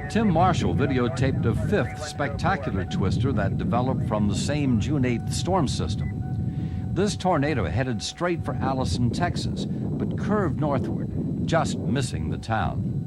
Tim Marshall videotaped a fifth spectacular twister that developed from the same June 8th storm system. This tornado headed straight for Allison, Texas, but curved northward, just missing the town.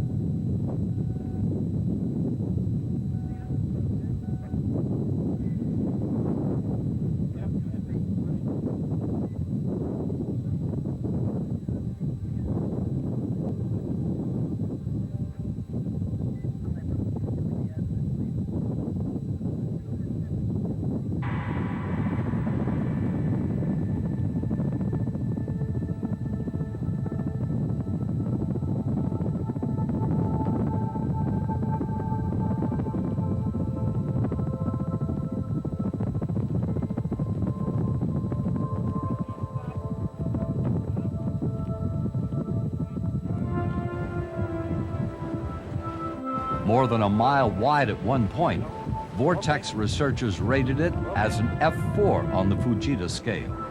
More than a mile wide at one point, vortex researchers rated it as an F4 on the Fujita scale.